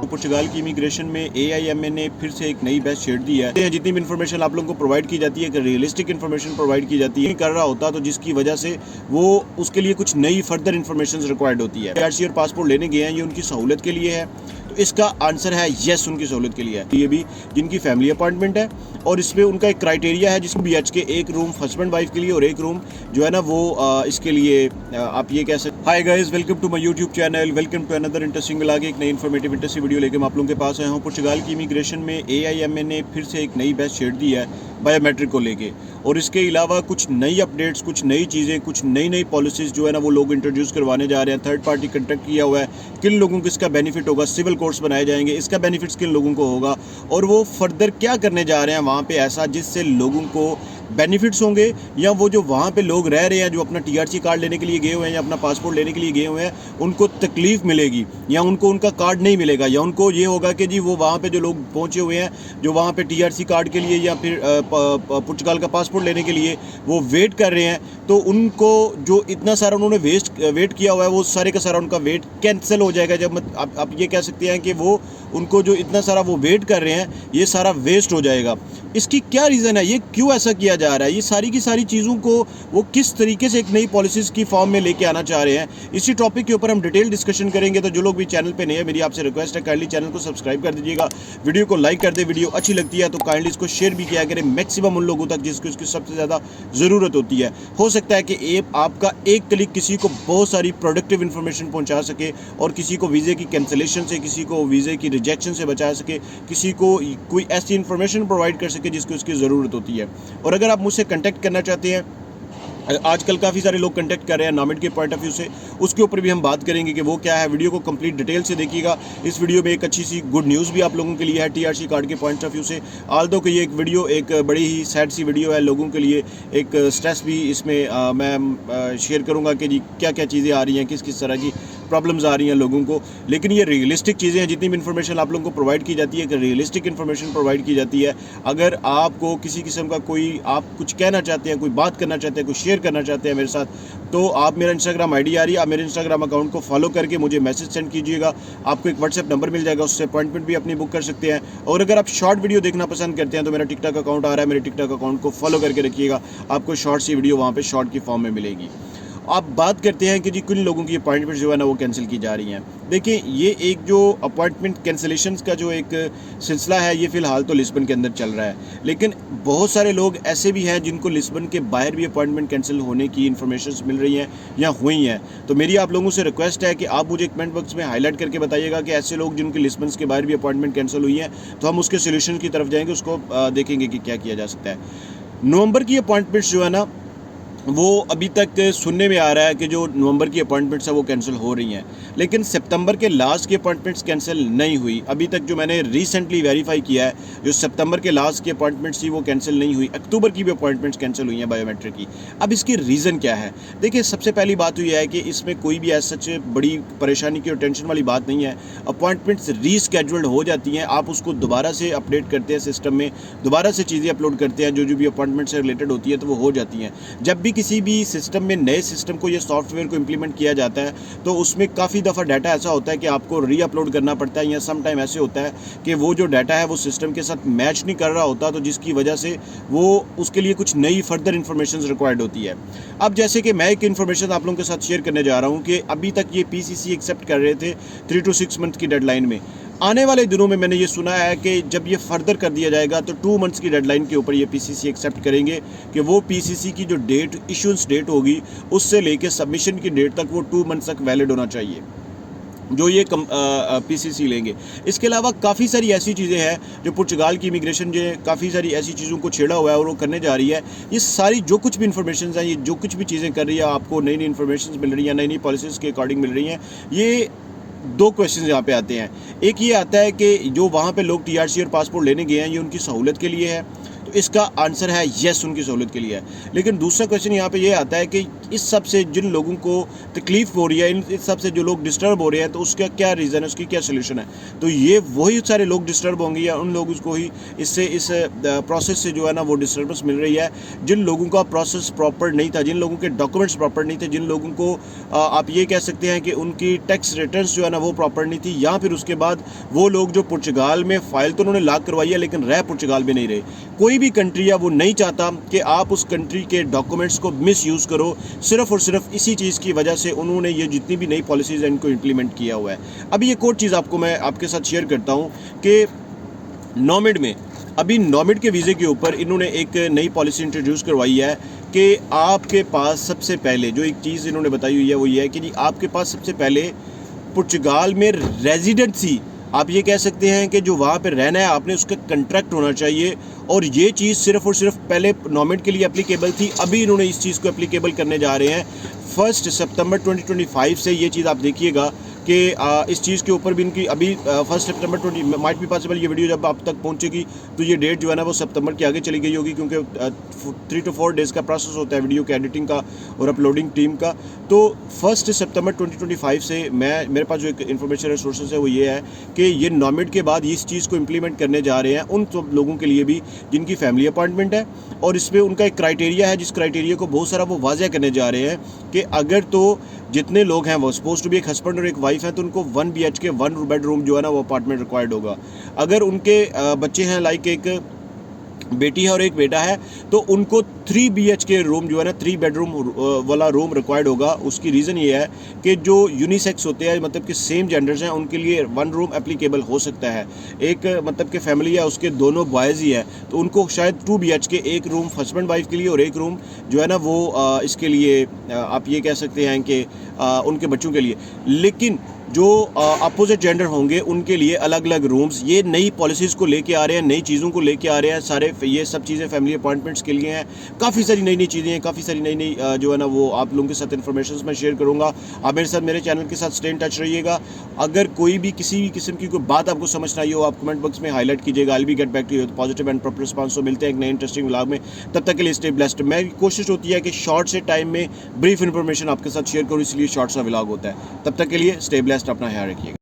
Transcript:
पुर्तगाल की इमिग्रेशन में AIMA ने फिर से एक नई बैच छेड़ दी है। जितनी भी इन्फॉर्मेशन आप लोगों को प्रोवाइड की जाती है, अगर रियलिस्टिक इन्फॉर्मेशन प्रोवाइड की जाती है कर रहा होता तो जिसकी वजह से वो उसके लिए कुछ नई फर्दर इन्फॉर्मेशन रिक्वायर्ड होती है। PRC और पासपोर्ट लेने गए हैं, ये उनकी सहूलत के लिए है, तो इसका आंसर है यस, उनकी सहूलत के लिए है। ये भी जिनकी फैमिली अपार्टमेंट है और इसमें उनका एक क्राइटेरिया है जिसमें BHK एक रूम हस्बैंड वाइफ के लिए और एक रूम जो है ना वो इसके लिए आप ये कह सकते। Hi guys, welcome to my YouTube channel, welcome to another interesting vlog. एक नई इन्फॉर्मेटिव इंटरेस्टिंग वीडियो लेकर मैं आप लोगों के पास आया हूँ। पुर्तगाल की इमिग्रेशन में AIMA ने फिर से एक नई बैच छेड़ दी है बायोमेट्रिक को लेके, और इसके अलावा कुछ नई अपडेट्स, कुछ नई चीज़ें, कुछ नई पॉलिसीज़ जो है ना वो लोग इंट्रोड्यूस करवाने जा रहे हैं। थर्ड पार्टी कंटेक्ट किया हुआ है, किन लोगों को इसका बेनिफिट होगा, सिविल कोर्ट्स बनाए जाएंगे, इसका बेनिफिट्स किन लोगों को होगा, और वो फर्दर क्या करने जा रहे हैं वहाँ पे ऐसा जिससे लोगों को बेनिफिट्स होंगे, या वो जो वहाँ पे लोग रह रहे हैं जो अपना TRC कार्ड लेने के लिए गए हुए हैं या अपना पासपोर्ट लेने के लिए गए हुए हैं उनको तकलीफ मिलेगी, या उनको उनका कार्ड नहीं मिलेगा, या उनको ये होगा कि जी वो वहाँ पे जो लोग पहुँचे हुए हैं जो वहाँ पे TRC कार्ड के लिए या फिर पुर्तगाल का पासपोर्ट लेने के लिए वो वेट कर रहे हैं, तो उनको जो इतना सारा उन्होंने वेट किया हुआ है वो सारे का सारा उनका वेट कैंसिल हो जाएगा। जब आप ये कह सकते हैं कि वो उनको जो इतना सारा वो वेट कर रहे हैं ये सारा वेस्ट हो जाएगा। इसकी क्या रीज़न है, ये क्यों ऐसा किया जा रहा है, ये सारी की सारी चीज़ों को वो किस तरीके से एक नई पॉलिसीज़ की फॉर्म में लेके आना चाह रहे हैं, इसी टॉपिक के ऊपर हम डिटेल डिस्कशन करेंगे। तो जो लोग भी चैनल पे नए हैं, मेरी आपसे रिक्वेस्ट है काइंडली चैनल को सब्सक्राइब कर दीजिएगा, वीडियो को लाइक कर दे, वीडियो अच्छी लगती है तो काइंडली इसको शेयर भी किया करें मैक्सिमम उन लोगों तक जिसको इसकी सबसे ज़्यादा ज़रूरत होती है। हो सकता है कि आपका एक क्लिक किसी को बहुत सारी प्रोडक्टिव इन्फॉर्मेशन पहुँचा सके और किसी को वीज़े की कैंसिलेशन से, किसी को वीज़े की रिजेक्शन से बचा सके, किसी को कोई ऐसी इन्फॉर्मेशन प्रोवाइड कर सके जिसको इसकी ज़रूरत होती है। और अगर आप मुझसे कांटेक्ट करना चाहते हैं, आजकल काफ़ी सारे लोग कांटेक्ट कर रहे हैं नॉमिड के पॉइंट ऑफ व्यू से, उसके ऊपर भी हम बात करेंगे कि वो क्या है। वीडियो को कंप्लीट डिटेल से देखिएगा। इस वीडियो में एक अच्छी सी गुड न्यूज़ भी आप लोगों के लिए है TRC कार्ड के पॉइंट ऑफ व्यू से। आल्दो कि ये एक वीडियो एक बड़ी ही सैड सी वीडियो है लोगों के लिए, एक स्ट्रेस भी इसमें मैं शेयर करूँगा कि जी क्या क्या चीज़ें आ रही हैं, किस किस तरह की प्रॉब्लम्स आ रही हैं लोगों को। लेकिन ये रियलिस्टिक चीज़ें हैं, जितनी भी इन्फॉर्मेशन आप लोगों को प्रोवाइड की जाती है, अगर रियलिस्टिक इन्फॉर्मेशन प्रोवाइड की जाती है, अगर आपको किसी किस्म का कोई आप कुछ कहना चाहते हैं, कोई बात करना चाहते हैं, कुछ शेयर करना चाहते हैं मेरे साथ, तो आप मेरा इंस्टाग्राम ID आ रही है, आप मेरे इंस्टाग्राम अकाउंट को फॉलो करके मुझे मैसेज सेंड कीजिएगा। आपको एक व्हाट्सएप नंबर मिल जाएगा, उससे अपॉइंटमेंट भी अपनी बुक कर सकते हैं। और अगर आप शॉर्ट वीडियो देखना पसंद करते हैं तो मेरा टिकटॉक अकाउंट आ रहा है, मेरे टिकटॉक अकाउंट को फॉलो करके रखिएगा, आपको शॉर्ट सी वीडियो वहाँ पर शॉर्ट की फॉर्म में मिलेगी। आप बात करते हैं कि जी किन लोगों की अपॉइंटमेंट जो है ना वो कैंसिल की जा रही हैं। देखिए, ये एक जो अपॉइंटमेंट कैंसिलेशंस का जो एक सिलसिला है ये फ़िलहाल तो लिस्बन के अंदर चल रहा है, लेकिन बहुत सारे लोग ऐसे भी हैं जिनको लिस्बन के बाहर भी अपॉइंटमेंट कैंसिल होने की इन्फॉर्मेशंस मिल रही हैं या हुई हैं। तो मेरी आप लोगों से रिक्वेस्ट है कि आप मुझे कमेंट बॉक्स में हाईलाइट करके बताइएगा कि ऐसे लोग जिनके लिस्बन के बाहर भी अपॉइंटमेंट कैंसिल हुई है, तो हम उसके सोल्यूशन की तरफ जाएंगे, उसको देखेंगे कि क्या किया जा सकता है। नवंबर की अपॉइंटमेंट्स जो है ना वो अभी तक सुनने में आ रहा है कि जो नवंबर की अपॉइंटमेंट्स है वो कैंसिल हो रही हैं, लेकिन सितंबर के लास्ट की अपॉइंटमेंट्स कैंसिल नहीं हुई। अभी तक जो मैंने रिसेंटली वेरीफाई किया है, जो सितंबर के लास्ट की अपॉइंटमेंट्स थी वो कैंसिल नहीं हुई। अक्टूबर की भी अपॉइंटमेंट्स कैंसिल हुई हैं बायोमेट्रिक की। अब इसकी रीज़न क्या है? देखिए, सबसे पहली बात तो यह है कि इसमें कोई भी ऐसा सच बड़ी परेशानी की और टेंशन वाली बात नहीं है। अपॉइंटमेंट्स रीस्केड्यूल्ड हो जाती हैं, आप उसको दोबारा से अपडेट करते हैं सिस्टम में, दोबारा से चीज़ें अपलोड करते हैं, जो भी अपॉइंटमेंट से रिलेटेड होती है तो वो हो जाती हैं। जब भी किसी भी सिस्टम में नए सिस्टम को, ये सॉफ्टवेयर को इंप्लीमेंट किया जाता है तो उसमें काफ़ी दफ़ा डाटा ऐसा होता है कि आपको री अपलोड करना पड़ता है, या सम टाइम ऐसे होता है कि वो जो डाटा है वो सिस्टम के साथ मैच नहीं कर रहा होता, तो जिसकी वजह से वो उसके लिए कुछ नई फर्दर इन्फॉर्मेशन रिक्वायर्ड होती है। अब जैसे कि मैं एक इन्फॉर्मेशन आप लोगों के साथ शेयर करने जा रहा हूँ कि अभी तक ये PCC एक्सेप्ट कर रहे थे 3 to 6 मंथ की डेडलाइन में। आने वाले दिनों में मैंने ये सुना है कि जब ये फर्दर कर दिया जाएगा तो 2 मंथ्स की डेडलाइन के ऊपर ये PCC एक्सेप्ट करेंगे कि वो PCC की जो डेट, इशुएंस डेट होगी, उससे लेके सबमिशन की डेट तक वो 2 मंथ्स तक वैलिड होना चाहिए जो ये PCC लेंगे। इसके अलावा काफ़ी सारी ऐसी चीज़ें हैं जो पुर्तगाल की इमिग्रेशन जो काफ़ी सारी ऐसी चीज़ों को छेड़ा हुआ है और वो करने जा रही है। ये सारी जो कुछ भी इन्फॉर्मेशन हैं, ये जो कुछ भी चीज़ें कर रही है, आपको नई नई इन्फॉर्मेशन मिल रही है, नई नई पॉलिसीज़ के अकॉर्डिंग मिल रही हैं। ये 2 क्वेश्चन यहाँ पे आते हैं। एक ये आता है कि जो वहाँ पे लोग TRC और पासपोर्ट लेने गए हैं ये उनकी सहूलत के लिए है, तो इसका आंसर है येस, उनकी सहूलत के लिए है। लेकिन दूसरा क्वेश्चन यहाँ पे ये आता है कि इस सब से जिन लोगों को तकलीफ हो रही है, इस सब से जो लोग डिस्टर्ब हो रहे हैं, तो उसका क्या रीज़न है, उसकी क्या सोल्यूशन है? तो ये वही सारे लोग डिस्टर्ब होंगे या उन लोगों को ही इससे इस प्रोसेस से जो है ना वो डिस्टर्बेंस मिल रही है, जिन लोगों का प्रोसेस प्रॉपर नहीं था, जिन लोगों के डॉक्यूमेंट्स प्रॉपर नहीं थे, जिन लोगों को आप ये कह सकते हैं कि उनकी टैक्स रिटर्न्स जो है ना वो प्रॉपर नहीं थी, या फिर उसके बाद वो लोग जो पुर्तगाल में फ़ाइल तो उन्होंने लॉक करवाई है लेकिन रह पुर्तगाल में नहीं रहे। कोई भी कंट्री है वो नहीं चाहता कि आप उस कंट्री के डॉक्यूमेंट्स को मिसयूज़ करो, सिर्फ और सिर्फ इसी चीज़ की वजह से उन्होंने ये जितनी भी नई पॉलिसीज़ हैं इनको इम्प्लीमेंट किया हुआ है। अभी एक और चीज़ आपको मैं आपके साथ शेयर करता हूँ कि नॉमिड में अभी नॉमिड के वीज़े के ऊपर इन्होंने एक नई पॉलिसी इंट्रोड्यूस करवाई है कि आपके पास सबसे पहले जो एक चीज़ इन्होंने बताई हुई है वो ये है कि जी आपके पास सबसे पहले पुर्तगाल में रेजिडेंसी, आप ये कह सकते हैं कि जो वहाँ पे रहना है आपने उसका कंट्रैक्ट होना चाहिए, और ये चीज़ सिर्फ और सिर्फ पहले नॉमिड के लिए एप्लीकेबल थी, अभी इन्होंने इस चीज़ को एप्लीकेबल करने जा रहे हैं 1 सितंबर 2025 से। ये चीज़ आप देखिएगा कि इस चीज़ के ऊपर भी इनकी अभी 1 सितंबर 20 माइट भी पॉसिबल ये वीडियो जब आप तक पहुंचेगी तो ये डेट जो है ना वो सितंबर के आगे चली गई होगी, क्योंकि 3 to 4 डेज़ का प्रोसेस होता है वीडियो के एडिटिंग का और अपलोडिंग टीम का। तो 1 सितंबर 2025 से मेरे पास जो एक इन्फॉर्मेशन रिसोर्सेज है वो ये है कि ये नॉमिड के बाद इस चीज़ को इम्प्लीमेंट करने जा रहे हैं उन सब लोगों के लिए भी जिनकी फैमिली अपॉइंटमेंट है, और इसमें उनका एक क्राइटेरिया है, जिस क्राइटेरिया को बहुत सारा वो वाज़ह करने जा रहे हैं कि अगर तो जितने लोग हैं वो सपोज टू भी एक हस्बैंड और एक वाइफ हैं तो उनको 1 BHK 1 बेडरूम जो है ना वो अपार्टमेंट रिक्वायर्ड होगा। अगर उनके बच्चे हैं, लाइक एक बेटी है और एक बेटा है, तो उनको 3 BHK रूम जो है ना 3 बेडरूम वाला रूम रिक्वायर्ड होगा। उसकी रीज़न ये है कि जो यूनिसेक्स होते हैं, मतलब कि सेम जेंडर्स हैं, उनके लिए 1 रूम एप्लीकेबल हो सकता है। एक मतलब कि फैमिली है उसके दोनों बॉयज़ ही है तो उनको शायद 2 BHK, एक रूम हस्बैंड वाइफ के लिए और एक रूम जो है ना वो इसके लिए आप ये कह सकते हैं कि उनके बच्चों के लिए। लेकिन जो अपोजिट जेंडर होंगे उनके लिए अलग अलग रूम्स, ये नई पॉलिसीज़ को लेके आ रहे हैं, नई चीज़ों को लेके आ रहे हैं सारे। ये सब चीज़ें फैमिली अपॉइंटमेंट्स के लिए हैं। काफ़ी सारी नई नई चीज़ें हैं, काफ़ी सारी नई नई जो है ना वो आप लोगों के साथ इन्फॉर्मेशन मैं शेयर करूँगा। आप मेरे साथ मेरे चैनल के साथ स्टे इन टच रहिएगा। अगर कोई भी किसी भी किस्म की कोई बात आपको समझ ना आई हो, आप कमेंट बॉक्स में हाईलाइट कीजिएगा। I will be get back to you positive and proper response. तो मिलते हैं एक नए इंटरेस्टिंग व्लॉग में, तब तक के लिए स्टे ब्लेस्ड। मेरी कोशिश होती है कि शॉर्ट से टाइम में ब्रीफ इन्फॉर्मेशन आपके साथ शेयर करूँ, इसलिए शॉर्ट सा व्लॉग होता है। तब तक के लिए स्टे ब्लेस्ड, अपना ख्याल रखिएगा।